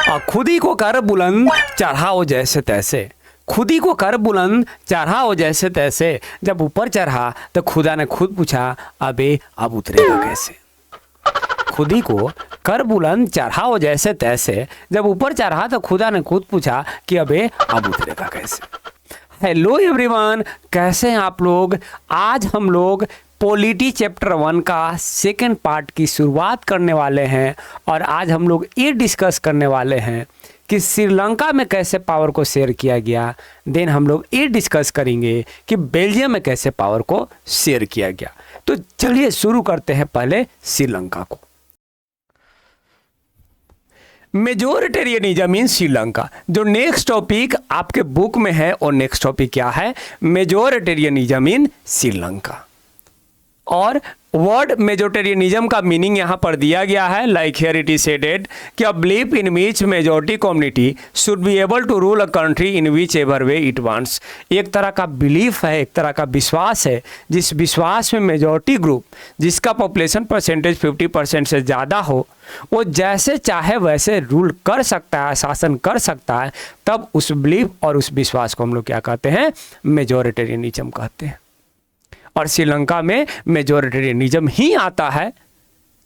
और खुदी को कर बुलंद चढ़ाओ जैसे तैसे, खुदी को कर बुलंद चढ़ाओ जैसे तैसे। जब ऊपर चढ़ा तो खुदा ने खुद पूछा अबे अब उतरेगा कैसे। खुदी को कर बुलंद चढ़ाओ जैसे तैसे, जब ऊपर चढ़ा तो खुदा ने खुद पूछा कि अबे अब उतरेगा कैसे। हेलो एवरीवन, कैसे हैं आप लोग। आज हम लोग पॉलिटी चैप्टर 1 का सेकंड पार्ट की शुरुआत करने वाले हैं और आज हम लोग ये डिस्कस करने वाले हैं कि श्रीलंका में कैसे पावर को शेयर किया गया। देन हम लोग ये डिस्कस करेंगे कि बेल्जियम में कैसे पावर को शेयर किया गया। तो चलिए शुरू करते हैं पहले श्रीलंका को। मेजोरिटेरियनिज्म इन श्रीलंका, जो नेक्स्ट टॉपिक आपके बुक में है और नेक्स्ट टॉपिक क्या है, मेजोरिटेरियनिज्म इन श्रीलंका। और वर्ड मेजोरिटेरियनिज्म का मीनिंग यहाँ पर दिया गया है, like here it is stated कि a belief in which majority community should be able to rule a country in which ever way it wants. एक तरह का बिलीफ है, एक तरह का विश्वास है, जिस विश्वास में मेजोरिटी ग्रुप जिसका पॉपुलेशन परसेंटेज 50% से ज़्यादा हो, वो जैसे चाहे वैसे रूल कर सकता है, शासन कर सकता है। तब उस बिलीफ और उस विश्वास को हम लोग क्या कहते हैं, मेजोरिटेरियनिज्म कहते हैं। और श्रीलंका में मेजोरिटेरियनिज्म ही आता है,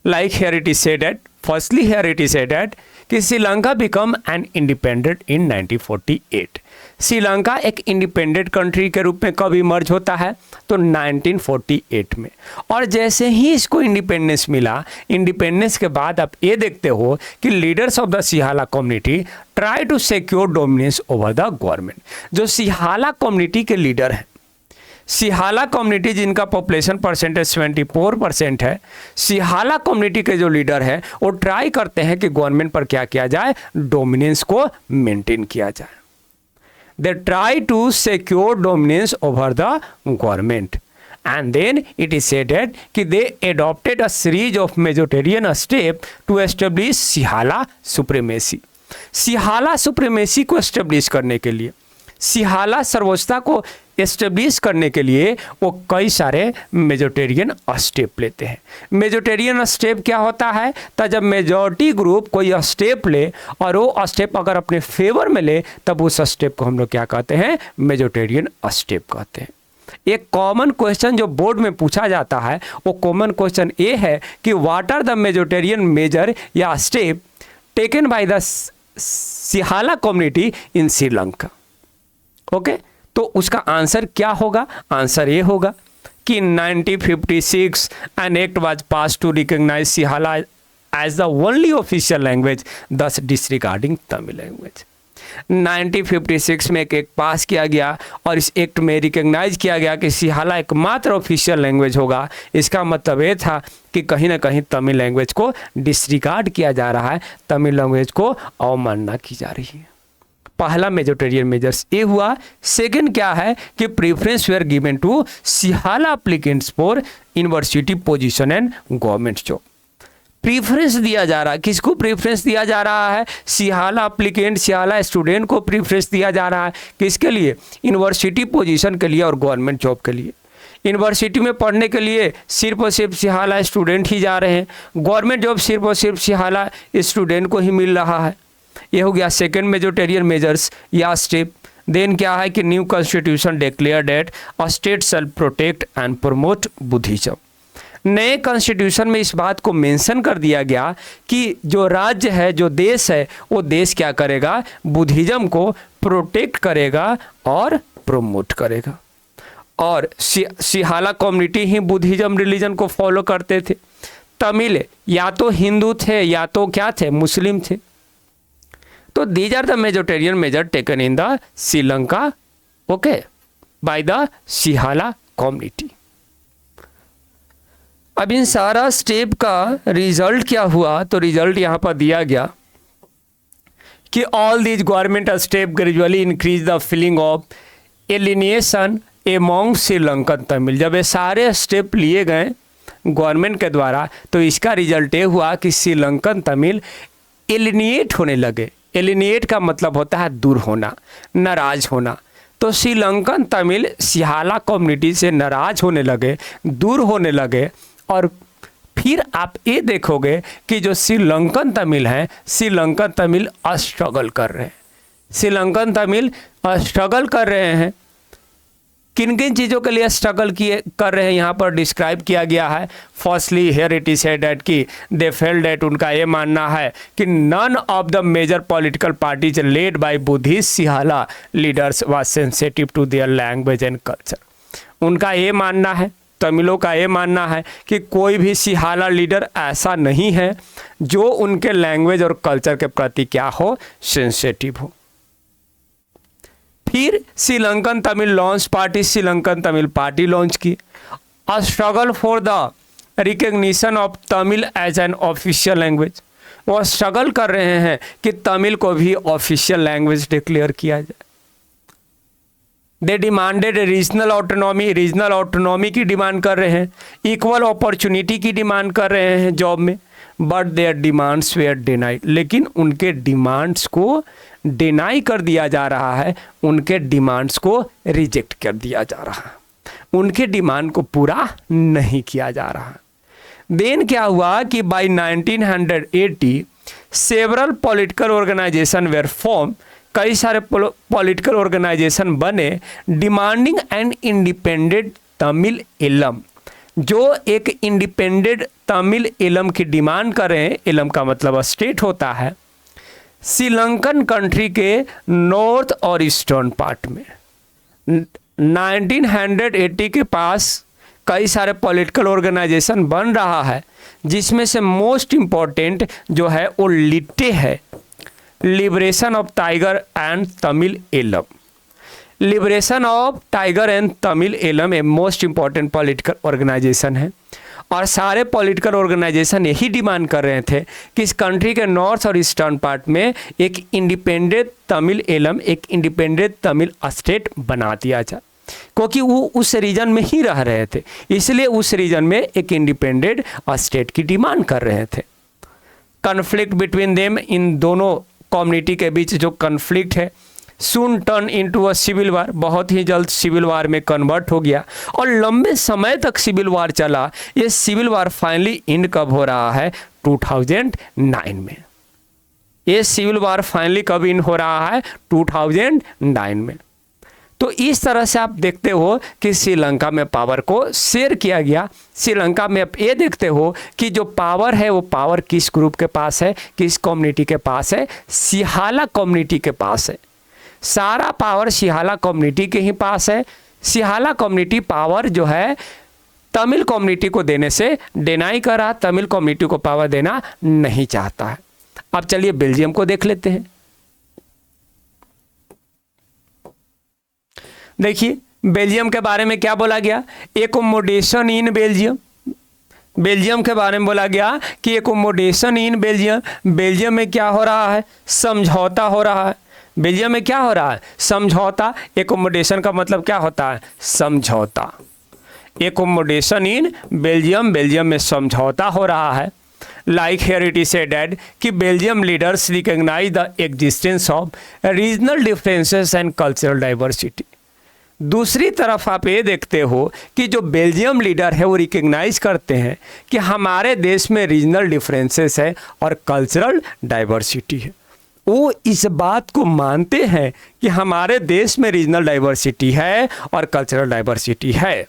like here it is stated, firstly here it is stated कि Sri Lanka become an independent in 1948। Sri Lanka एक इंडिपेंडेंट कंट्री के रूप में कब इमर्ज होता है, तो 1948 में। और जैसे ही इसको इंडिपेंडेंस मिला, इंडिपेंडेंस के बाद आप ये देखते हो कि leaders of the Sinhala community try to secure dominance over the government. जो सिहाला कम्युनिटी के लीडर हैं, सिहाला कम्युनिटी जिनका पॉपुलेशन परसेंटेज 74% है, सिहाला कम्युनिटी के जो लीडर हैं वो ट्राई करते हैं कि गवर्नमेंट पर क्या किया जाए, डोमिनेंस को मेंटेन किया जाए। They try to secure dominance over the government and then it is said कि they adopted a series of majoritarian step to establish Sinhala supremacy. Sinhala supremacy को एस्टेब्लिश करने के लिए, सिहाला सर्वोच्चता को एस्टेब्लिश करने के लिए वो कई सारे मेजोरिटेरियन स्टेप लेते हैं। मेजोरिटेरियन स्टेप क्या होता है, तो जब मेजॉरिटी ग्रुप कोई स्टेप ले और वो स्टेप अगर अपने फेवर में ले, तब उस स्टेप को हम लोग क्या कहते हैं, मेजोरिटेरियन स्टेप कहते हैं। एक कॉमन क्वेश्चन जो बोर्ड में पूछा जाता है, वो कॉमन क्वेश्चन ये है कि what are the majoritarian measure या step taken by the Sinhala community in Sri Lanka. Okay, तो उसका आंसर क्या होगा, आंसर ये होगा कि 1956 an act was passed to recognize Sinhala as the only official language, thus disregarding Tamil language. 1956 में एक एक्ट पास किया गया और इस एक्ट में रिकॉग्नाइज किया गया कि सिहाला एकमात्र ऑफिशियल लैंग्वेज होगा। इसका मतलब ये था कि कहीं ना कहीं तमिल लैंग्वेज को डिसरिगार्ड किया जा रहा है, तमिल लैंग्वेज को अवमानना की जा रही है। पहला मेजोरिटेरियन मेजर्स ये हुआ। सेकंड क्या है कि preference were given to Sinhala applicants for university position and government job. Preference दिया जा रहा है, किसको प्रेफरेंस दिया जा रहा है, सिहाला एप्लीकेंट, सिहाला स्टूडेंट को प्रेफरेंस दिया जा रहा है। किसके लिए, यूनिवर्सिटी पोजीशन के लिए और गवर्नमेंट जॉब के लिए। यूनिवर्सिटी में पढ़ने के लिए सिर्फ और सिर्फ सिहाला स्टूडेंट ही जा रहे हैं, गवर्नमेंट जॉब सिर्फ और सिर्फ सिहाला स्टूडेंट को ही मिल रहा है। ये हो गया सेकेंड मेजोरिटेरियन मेजर्स या स्टेप। देन क्या है कि new constitution declare that a state shall protect and promote Buddhism. नए कॉन्स्टिट्यूशन में इस बात को मेंशन कर दिया गया कि जो राज्य है, जो देश है, वो देश क्या करेगा, बुद्धिज्म को प्रोटेक्ट करेगा और प्रमोट करेगा। और सिहाला कम्युनिटी ही बुद्धिज्म रिलीजन को फॉलो करते थे। तमिल या तो हिंदू थे या तो क्या थे, मुस्लिम थे। तो these are the majoritarian measure taken in the Sri Lanka, okay, by the Sinhala community. अब इन सारा स्टेप का रिजल्ट क्या हुआ, तो रिजल्ट यहाँ पर दिया गया कि all these government step gradually increase the feeling of alienation among Sri Lankan Tamil. जब ये सारे स्टेप लिए गए गवर्नमेंट के द्वारा, तो इसका रिजल्ट ये हुआ कि श्रीलंकन तमिल एलिनिएट होने लगे। एलिनिएट का मतलब होता है दूर होना, नाराज होना। तो श्रीलंकन तमिल सिहाला कम्युनिटी से नाराज होने लगे, दूर होने लगे और फिर आप ये देखोगे कि जो श्रीलंकन तमिल हैं, श्रीलंकन तमिल स्ट्रगल कर रहे हैं। श्रीलंकन तमिल स्ट्रगल कर रहे हैं। किन किन चीज़ों के लिए स्ट्रगल कर रहे हैं यहाँ पर डिस्क्राइब किया गया है। Firstly here it is said that कि दे फेल्ट दैट, उनका ये मानना है कि none of the major political parties led by Buddhist Sinhala leaders was sensitive to their language and culture. उनका ये मानना है, तमिलों का ये मानना है कि कोई भी सिहाला लीडर ऐसा नहीं है जो उनके लैंग्वेज और कल्चर के प्रति क्या हो, सेंसिटिव हो। फिर Sri Lankan Tamil launch party, Sri Lankan Tamil party launch की। A struggle for the recognition of Tamil as an official language. वो स्ट्रगल कर रहे हैं कि तमिल को भी ऑफिशियल लैंग्वेज डिक्लेयर किया जाए। दे डिमांडेड रीजनल ऑटोनॉमी की डिमांड कर रहे हैं, इक्वल अपॉर्चुनिटी की डिमांड कर रहे हैं जॉब में, but their demands were denied. लेकिन उनके डिमांड्स को डिनाई कर दिया जा रहा है, उनके डिमांड्स को रिजेक्ट कर दिया जा रहा है, उनके डिमांड को पूरा नहीं किया जा रहा। देन क्या हुआ कि by 1980 several political organization were form, कई सारे पॉलिटिकल ऑर्गेनाइजेशन बने demanding an independent Tamil Eelam, जो एक इंडिपेंडेंट तमिल इलम की डिमांड कर रहे हैं। इलम का मतलब स्टेट होता है श्रीलंकन कंट्री के नॉर्थ और ईस्टर्न पार्ट में। 1980 के पास कई सारे पॉलिटिकल ऑर्गेनाइजेशन बन रहा है, जिसमें से मोस्ट इम्पॉर्टेंट जो है वो लिट्टे है, liberation of tiger and Tamil Eelam. Liberation of tiger and Tamil Eelam a most important political organization है। और सारे पॉलिटिकल ऑर्गेनाइजेशन यही डिमांड कर रहे थे कि इस कंट्री के नॉर्थ और ईस्टर्न पार्ट में एक इंडिपेंडेंट तमिल एलम, एक इंडिपेंडेंट तमिल स्टेट बना दिया जाए, क्योंकि वो उस रीजन में ही रह रहे थे, इसलिए उस रीजन में एक इंडिपेंडेंट स्टेट की डिमांड कर रहे थे। कन्फ्लिक्ट बिटवीन देम, इन दोनों कम्युनिटी के बीच जो कन्फ्लिक्ट है, soon turn into a civil war, बहुत ही जल्द सिविल वार में कन्वर्ट हो गया और लंबे समय तक सिविल वार चला। ये सिविल वार फाइनली एंड कब हो रहा है, 2009 में। ये सिविल वार फाइनली कब इन हो रहा है, 2009 में। तो इस तरह से आप देखते हो कि श्रीलंका में पावर को शेयर किया गया। श्रीलंका में आप ये देखते हो कि जो पावर है वो पावर किस ग्रुप के पास है, किस कम्युनिटी के पास है, सिहाला कम्युनिटी के पास है। सारा पावर सिहाला कम्युनिटी के ही पास है। सिहाला कम्युनिटी पावर जो है तमिल कम्युनिटी को देने से डिनाई कर रहा, तमिल कम्युनिटी को पावर देना नहीं चाहता है। अब चलिए बेल्जियम को देख लेते हैं। देखिए बेल्जियम के बारे में क्या बोला गया, एकोमोडेशन इन बेल्जियम। बेल्जियम के बारे में बोला गया कि एकोमोडेशन इन बेल्जियम, बेल्जियम में क्या हो रहा है, समझौता हो रहा है। बेल्जियम में क्या हो रहा है, समझौता। एकोमोडेशन का मतलब क्या होता है, समझौता। एकोमोडेशन इन बेल्जियम, बेल्जियम में समझौता हो रहा है। Like here it is said कि Belgium leaders recognize the existence of regional differences and cultural diversity. दूसरी तरफ आप ये देखते हो कि जो बेल्जियम लीडर है वो रिकग्नाइज करते हैं कि हमारे देश में रीजनल डिफरेंसेस है और कल्चरल डाइवर्सिटी है। वो इस बात को मानते हैं कि हमारे देश में रीजनल डाइवर्सिटी है और कल्चरल डाइवर्सिटी है,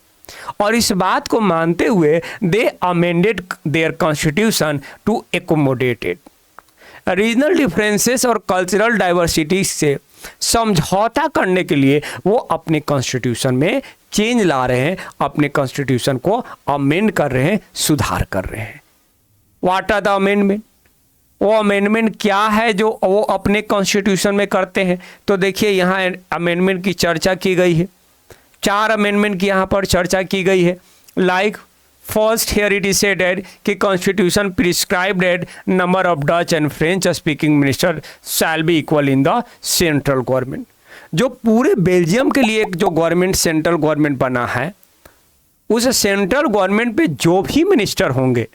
और इस बात को मानते हुए they amended their constitution to accommodate it. Regional differences और कल्चरल डाइवर्सिटी से समझौता करने के लिए वो अपने कॉन्स्टिट्यूशन में चेंज ला रहे हैं, अपने कॉन्स्टिट्यूशन को अमेंड कर रहे हैं, सुधार कर रहे हैं। व्हाट आर द अमेंडमेंट, वो अमेंडमेंट क्या है जो वो अपने कॉन्स्टिट्यूशन में करते हैं। तो देखिए यहाँ अमेंडमेंट की चर्चा की गई है, 4 अमेंडमेंट की यहाँ पर चर्चा की गई है। Like first here it is said कि constitution prescribed that number of Dutch and French speaking minister shall be equal in the central government. जो पूरे बेल्जियम के लिए जो गवर्नमेंट सेंट्रल गवर्नमेंट बना है, उस सेंट्रल गवर्नमेंट पे जो भी मिनिस्टर होंगे,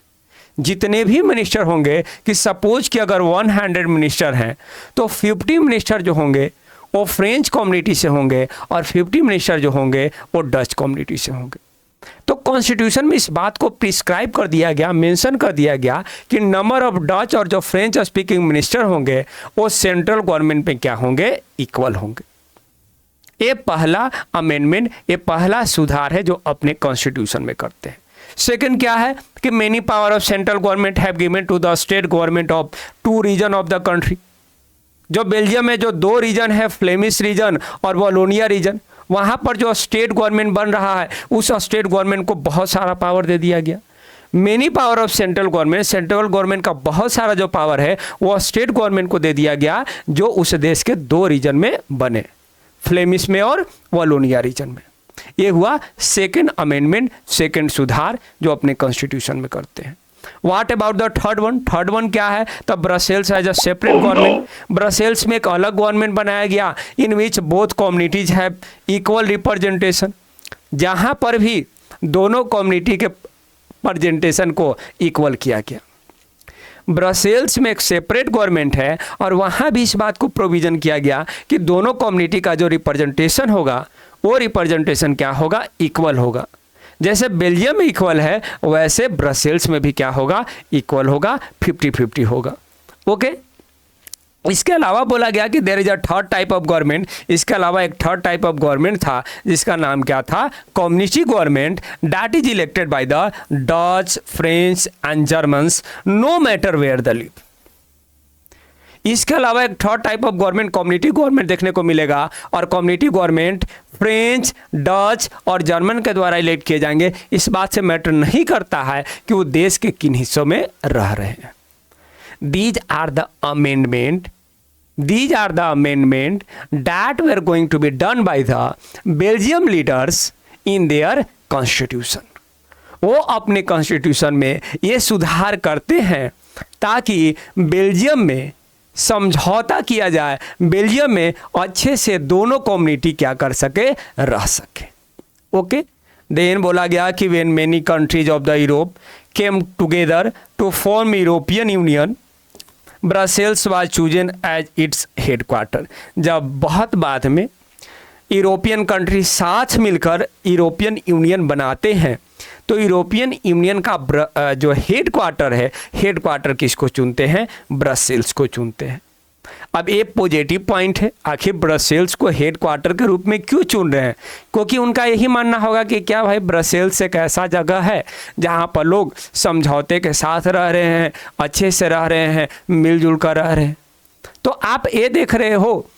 जितने भी मिनिस्टर होंगे, कि सपोज कि अगर 100 मिनिस्टर हैं तो 50 मिनिस्टर जो होंगे वो फ्रेंच कम्युनिटी से होंगे और 50 मिनिस्टर जो होंगे वो डच कम्युनिटी से होंगे। तो कॉन्स्टिट्यूशन में इस बात को प्रिस्क्राइब कर दिया गया, मेंशन कर दिया गया कि नंबर ऑफ डच और जो फ्रेंच स्पीकिंग मिनिस्टर होंगे वो सेंट्रल गवर्नमेंट में क्या होंगे, इक्वल होंगे। ये पहला अमेंडमेंट, ये पहला सुधार है जो अपने कॉन्स्टिट्यूशन में करते हैं। सेकंड क्या है कि many power of central government have given to the state government of 2 reason of the country. जो बेल्जियम में जो 2 रीजन है, फ्लेमिश रीजन और वॉलोनिया रीजन, वहाँ पर जो स्टेट गवर्नमेंट बन रहा है उस स्टेट गवर्नमेंट को बहुत सारा पावर दे दिया गया। Many power of central government, central government का बहुत सारा जो पावर है वो स्टेट गवर्नमेंट को दे दिया गया जो उस देश के 2 रीजन में बने, फ्लेमिश में और वॉलोनिया रीजन में। ये हुआ सेकेंड अमेंडमेंट, सेकेंड सुधार जो अपने कॉन्स्टिट्यूशन में करते हैं। What about the third one? Third one क्या है? तो Brussels as a separate government. Brussels में एक अलग गवर्नमेंट बनाया गया in which both communities have equal representation, जहां पर भी दोनों कम्युनिटी के रिप्रेजेंटेशन को इक्वल किया गया। ब्रसेल्स में एक सेपरेट गवर्नमेंट है और वहां भी इस बात को प्रोविजन किया गया कि दोनों कम्युनिटी का जो रिप्रेजेंटेशन होगा वो रिप्रेजेंटेशन क्या होगा, इक्वल होगा। जैसे बेल्जियम में इक्वल है वैसे ब्रसेल्स में भी क्या होगा, इक्वल होगा, 50-50 होगा। ओके। इसके अलावा बोला गया कि there is a third type of government. इसके अलावा एक थर्ड टाइप ऑफ गवर्नमेंट था जिसका नाम क्या था, community government, that is elected by the Dutch, French and Germans no matter where the live. इसके अलावा एक third type of government community government देखने को मिलेगा और कम्युनिटी गवर्नमेंट फ्रेंच, डच और जर्मन के द्वारा इलेक्ट किए जाएंगे। इस बात से मैटर नहीं करता है कि वो देश के किन हिस्सों में रह रहे हैं। These are the amendment that were going to be done by the Belgium leaders in their constitution. वो अपने कॉन्स्टिट्यूशन में ये सुधार करते हैं ताकि बेल्जियम में समझौता किया जाए, बेल्जियम में अच्छे से दोनों कम्युनिटी क्या कर सके, रह सके। ओके। देन बोला गया कि when many countries of the Europe came together to form European Union, Brussels was chosen as its headquarter. जब बहुत बाद में यूरोपियन कंट्री साथ मिलकर यूरोपियन यूनियन बनाते हैं तो यूरोपियन यूनियन का जो हेडक्वार्टर है, हेडक्वार्टर किसको चुनते हैं, ब्रसेल्स को चुनते हैं। अब ये पॉजिटिव पॉइंट है, आखिर ब्रसेल्स को हेडक्वार्टर के रूप में क्यों चुन रहे हैं? क्योंकि उनका यही मानना होगा कि क्या भाई ब्रसेल्स एक ऐसा जगह है जहाँ पर लोग समझौते के साथ रह रहे हैं, अच्छे से रह रहे हैं, मिलजुल कर रह रहे हैं। तो आप ये देख रहे हो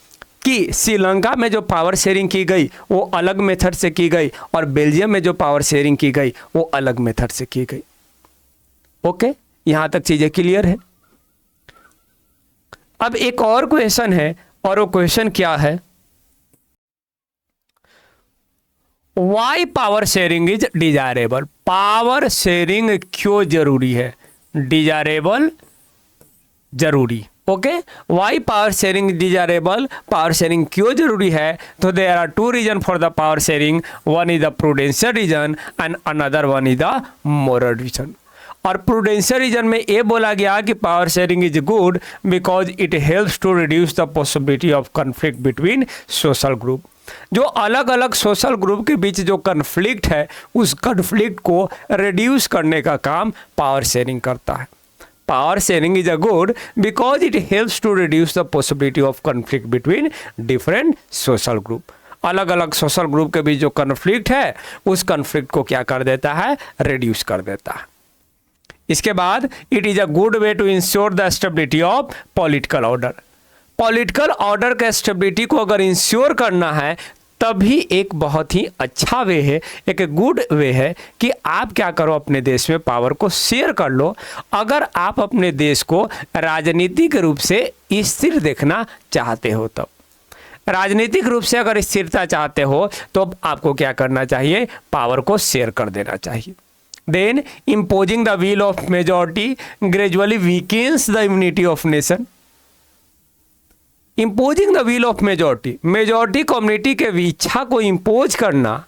कि श्रीलंका में जो पावर शेयरिंग की गई वो अलग मेथड से की गई और बेल्जियम में जो पावर शेयरिंग की गई वो अलग मेथड से की गई। ओके, यहां तक चीजें क्लियर है। अब एक और क्वेश्चन है और वो क्वेश्चन क्या है, why power sharing is desirable. Power sharing क्यों जरूरी है, डिजायरेबल जरूरी। Okay, why power sharing desirable, power sharing क्यों जरूरी है? तो there are 2 reason for the power sharing, one is the prudential reason and another one is the moral reason. और prudential reason में ये बोला गया कि power sharing is good because it helps to reduce the possibility of conflict between social group. जो अलग अलग social group के बीच जो कन्फ्लिक्ट है उस कन्फ्लिक्ट को रिड्यूस करने का काम पावर शेयरिंग करता है। Power sharing is a good because it helps to reduce the possibility of conflict between different social group. अलग अलग सोशल ग्रुप के बीच जो कन्फ्लिक्ट है उस कन्फ्लिक्ट को क्या कर देता है, रिड्यूस कर देता है। इसके बाद it is a good way to ensure the stability of political order. Political order के स्टेबिलिटी को अगर इंश्योर करना है तभी एक बहुत ही अच्छा वे है, एक गुड वे है कि आप क्या करो, अपने देश में पावर को शेयर कर लो। अगर आप अपने देश को राजनीतिक रूप से स्थिर देखना चाहते हो, तब राजनीतिक रूप से अगर स्थिरता चाहते हो तो आपको क्या करना चाहिए, पावर को शेयर कर देना चाहिए। Then imposing the will of majority gradually weakens the unity of nation. Imposing the will of majority, majority community के इच्छा को इम्पोज करना,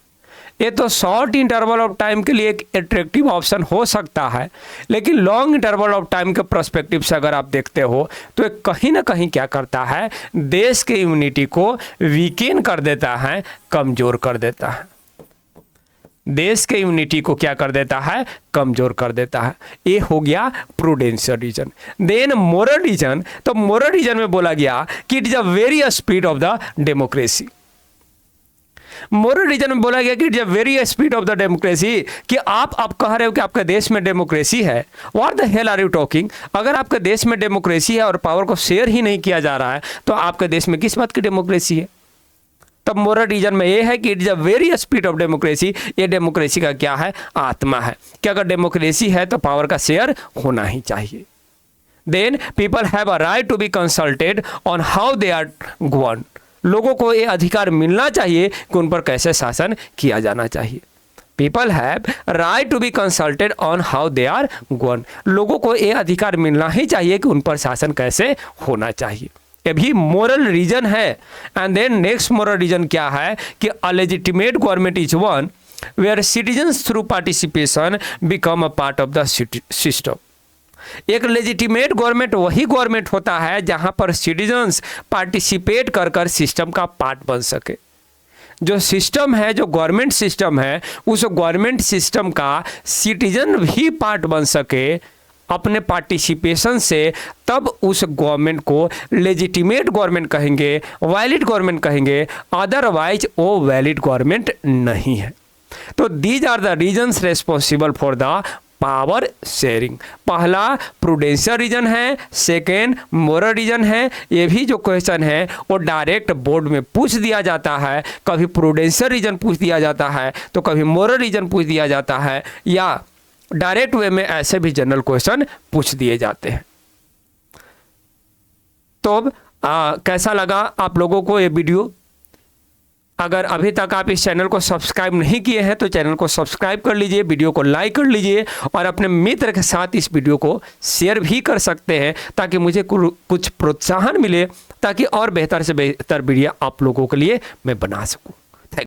ये तो शॉर्ट इंटरवल ऑफ टाइम के लिए एक अट्रैक्टिव ऑप्शन हो सकता है, लेकिन लॉन्ग इंटरवल ऑफ टाइम के पर्सपेक्टिव से अगर आप देखते हो तो एक कहीं ना कहीं क्या करता है, देश के यूनिटी को वीकेन कर देता है, कमजोर कर देता है। देश के यूनिटी को क्या कर देता है, कमजोर कर देता है। ये हो गया prudential reason. Then moral reason, तो मोरल रीजन में बोला गया कि it is a very speed of the democracy. Moral reason में बोला गया कि it is a very speed of the democracy, कि आप कह रहे हो कि आपके देश में डेमोक्रेसी है, what the hell are you talking. अगर आपके देश में डेमोक्रेसी है और पावर को शेयर ही नहीं किया जा रहा है तो आपके देश में किस बात की डेमोक्रेसी है। तब मोरल रीजन में ये है कि it is a very speed of democracy. ये डेमोक्रेसी का क्या है, आत्मा है कि अगर डेमोक्रेसी है तो पावर का शेयर होना ही चाहिए। Then people have a right to be consulted on how they are govern. लोगों को ये अधिकार मिलना चाहिए कि उन पर कैसे शासन किया जाना चाहिए। People have right to be consulted on how they are govern. लोगों को ये अधिकार मिलना ही चाहिए कि उन पर शासन कैसे होना चाहिए। ये भी मोरल रीजन है। And then next moral reason क्या है कि a legitimate government is one where citizens through participation become a part of the system. एक लेजिटिमेट गवर्नमेंट वही गवर्नमेंट होता है जहां पर सिटीजन्स पार्टिसिपेट कर कर सिस्टम का पार्ट बन सके। जो सिस्टम है, जो गवर्नमेंट सिस्टम है, उस गवर्नमेंट सिस्टम का सिटीजन भी पार्ट बन सके अपने पार्टिसिपेशन से, तब उस गवर्नमेंट को लेजिटिमेट गवर्नमेंट कहेंगे, वैलिड गवर्नमेंट कहेंगे। अदरवाइज वो वैलिड गवर्नमेंट नहीं है। तो these are the reasons responsible for the power sharing. पहला प्रूडेंशियल रीजन है, सेकेंड मोरल रीजन है। ये भी जो क्वेश्चन है वो डायरेक्ट बोर्ड में पूछ दिया जाता है। कभी प्रूडेंशियल रीजन पूछ दिया जाता है तो कभी मोरल रीजन पूछ दिया जाता है, या डायरेक्ट वे में ऐसे भी जनरल क्वेश्चन पूछ दिए जाते हैं। तो कैसा लगा आप लोगों को ये वीडियो? अगर अभी तक आप इस चैनल को सब्सक्राइब नहीं किए हैं तो चैनल को सब्सक्राइब कर लीजिए, वीडियो को लाइक कर लीजिए और अपने मित्र के साथ इस वीडियो को शेयर भी कर सकते हैं ताकि मुझे कुछ प्रोत्साहन मिले, ताकि और बेहतर से बेहतर वीडियो आप लोगों के लिए मैं बना सकूं।